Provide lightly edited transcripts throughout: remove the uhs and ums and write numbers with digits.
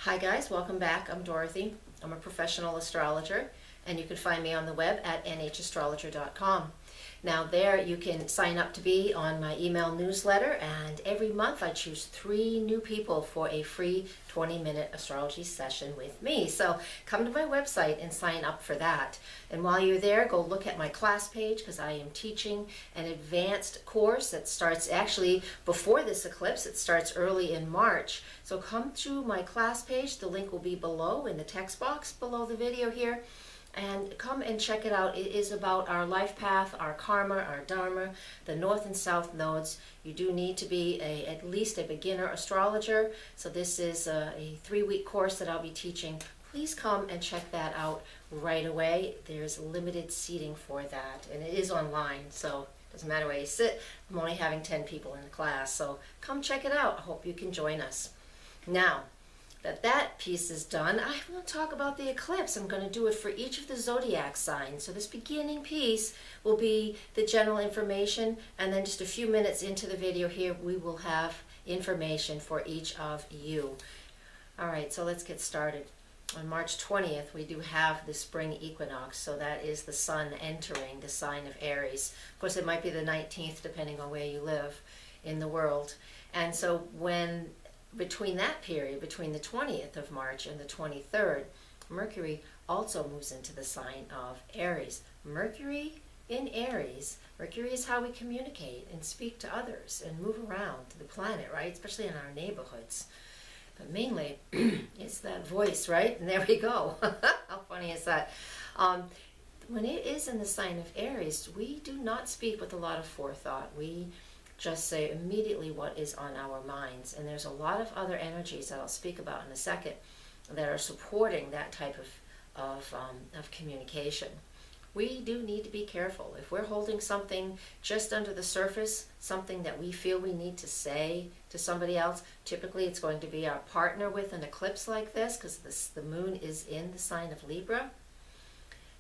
Hi guys, welcome back. I'm Dorothy. I'm a professional astrologer, and you can find me on the web at nhastrologer.com. Now there you can sign up to be on my email newsletter, and every month I choose 3 new people for a free 20-minute astrology session with me. So come to my website and sign up for that. And while you're there, go look at my class page, because I am teaching an advanced course that starts actually before this eclipse. It starts early in March. So come to my class page. The link will be below in the text box below the video here. And come and check it out. It is about our life path, our karma, our dharma, the north and south nodes. You do need to be at least a beginner astrologer. So this is a 3-week course that I'll be teaching. Please come and check that out right away. There's limited seating for that, and it is online, so it doesn't matter where you sit. I'm only having 10 people in the class, so come check it out. I hope you can join us. Now, that piece is done, I want to talk about the eclipse. I'm going to do it for each of the zodiac signs. So this beginning piece will be the general information, and then just a few minutes into the video here, we will have information for each of you. All right, so let's get started. On March 20th, we do have the spring equinox, so that is the sun entering the sign of Aries. Of course, it might be the 19th, depending on where you live in the world. And so when between that period, between the 20th of March and the 23rd, Mercury also moves into the sign of Aries. Mercury in Aries, Mercury is how we communicate and speak to others and move around the planet, right? Especially in our neighborhoods. But mainly, it's that voice, right? And there we go. How funny is that? When it is in the sign of Aries, we do not speak with a lot of forethought. We just say immediately what is on our minds. And there's a lot of other energies that I'll speak about in a second that are supporting that type of communication. We do need to be careful. If we're holding something just under the surface, something that we feel we need to say to somebody else, typically it's going to be our partner with an eclipse like this, because the moon is in the sign of Libra.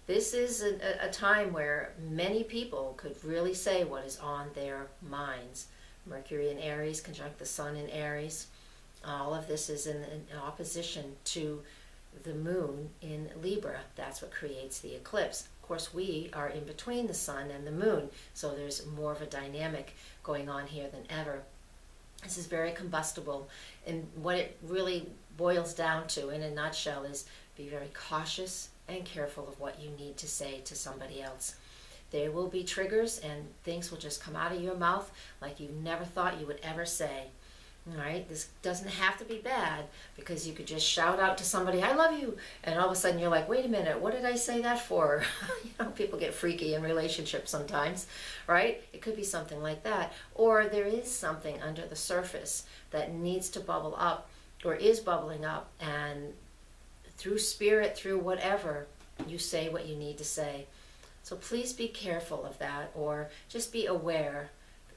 This is a time where many people could really say what is on their minds. Mercury in Aries conjunct the sun in Aries. All of this is in opposition to the moon in Libra. That's what creates the eclipse. Of course, we are in between the sun and the moon, so there's more of a dynamic going on here than ever. This is very combustible, and what it really boils down to in a nutshell is be very cautious and careful of what you need to say to somebody else. There will be triggers, and things will just come out of your mouth like you never thought you would ever say. All right, this doesn't have to be bad, because you could just shout out to somebody, "I love you," and all of a sudden you're like, wait a minute, what did I say that for? People get freaky in relationships sometimes, right? It could be something like that. Or there is something under the surface that needs to bubble up, or is bubbling up, and through spirit, through whatever, you say what you need to say. So please be careful of that, or just be aware.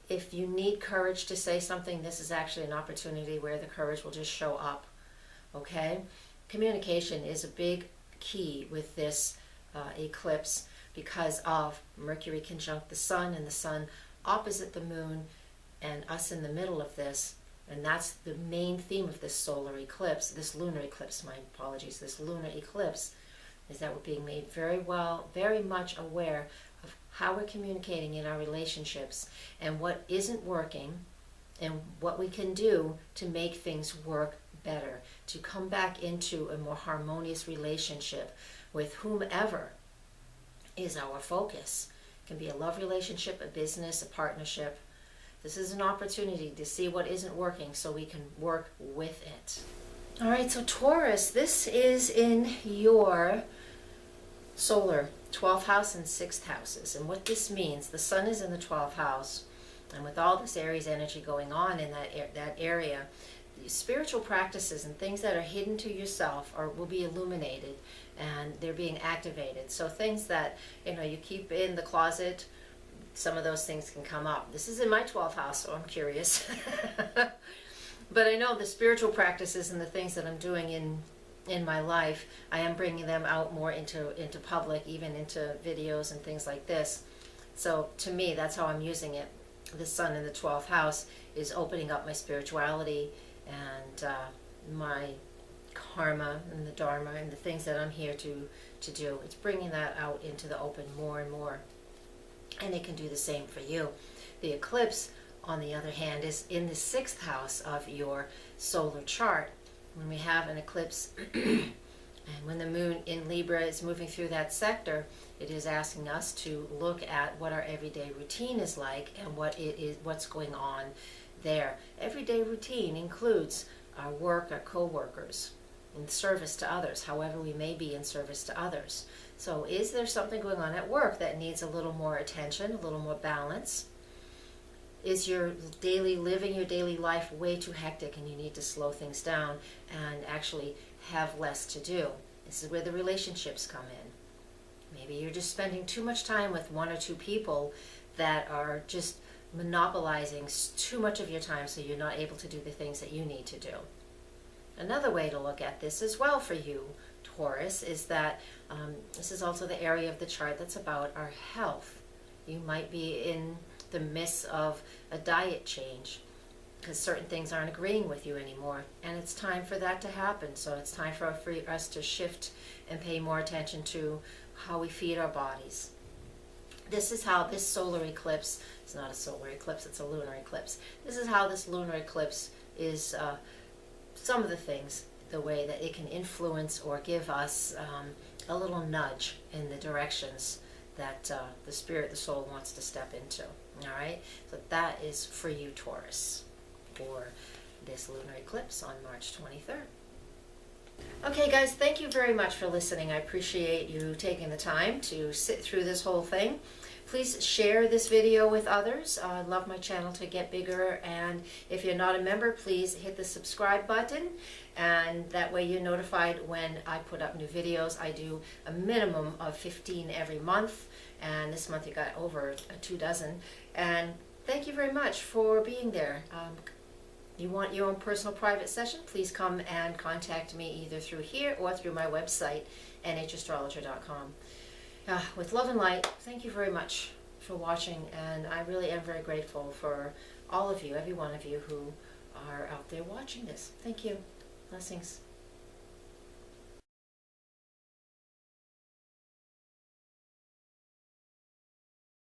If you need courage to say something, this is actually an opportunity where the courage will just show up, okay? Communication is a big key with this eclipse, because of Mercury conjunct the sun, and the sun opposite the moon, and us in the middle of this. And that's the main theme of this solar eclipse, this lunar eclipse, my apologies, this lunar eclipse, is that we're being made very much aware of how we're communicating in our relationships, and what isn't working, and what we can do to make things work better, to come back into a more harmonious relationship with whomever is our focus. It can be a love relationship, a business, a partnership. This is an opportunity to see what isn't working so we can work with it. All right, so Taurus, this is in your solar 12th house and 6th houses. And what this means, the sun is in the 12th house, and with all this Aries energy going on in that area, the spiritual practices and things that are hidden to yourself will be illuminated, and they're being activated. So things that you keep in the closet, some of those things can come up. This is in my 12th house, so I'm curious. But I know the spiritual practices and the things that I'm doing in my life, I am bringing them out more into public, even into videos and things like this. So to me, that's how I'm using it. The sun in the 12th house is opening up my spirituality and my karma and the dharma and the things that I'm here to do. It's bringing that out into the open more and more. And it can do the same for you. The eclipse, on the other hand, is in the 6th house of your solar chart. When we have an eclipse and when the moon in Libra is moving through that sector, it is asking us to look at what our everyday routine is like and what's going on there. Everyday routine includes our work, our co-workers, in service to others, however we may be in service to others. So is there something going on at work that needs a little more attention, a little more balance? Is your daily living, your daily life way too hectic and you need to slow things down and actually have less to do? This is where the relationships come in. Maybe you're just spending too much time with 1 or 2 people that are just monopolizing too much of your time, so you're not able to do the things that you need to do. Another way to look at this as well for you, Taurus, is that this is also the area of the chart that's about our health. You might be in the midst of a diet change because certain things aren't agreeing with you anymore, and it's time for that to happen. So it's time for us to shift and pay more attention to how we feed our bodies. This is how this solar eclipse, it's not a solar eclipse, it's a lunar eclipse. This is how this lunar eclipse is, some of the things, the way that it can influence or give us a little nudge in the directions that the spirit, the soul wants to step into. All right, so that is for you, Taurus, for this lunar eclipse on March 23rd. Okay, guys, thank you very much for listening. I appreciate you taking the time to sit through this whole thing. Please share this video with others. I love my channel to get bigger, and if you're not a member, please hit the subscribe button, and that way you're notified when I put up new videos. I do a minimum of 15 every month, and this month you got over 24. And thank you very much for being there. You want your own personal private session, please come and contact me either through here or through my website, nhastrologer.com. With love and light, thank you very much for watching, and I really am very grateful for all of you, every one of you who are out there watching this. Thank you. Blessings.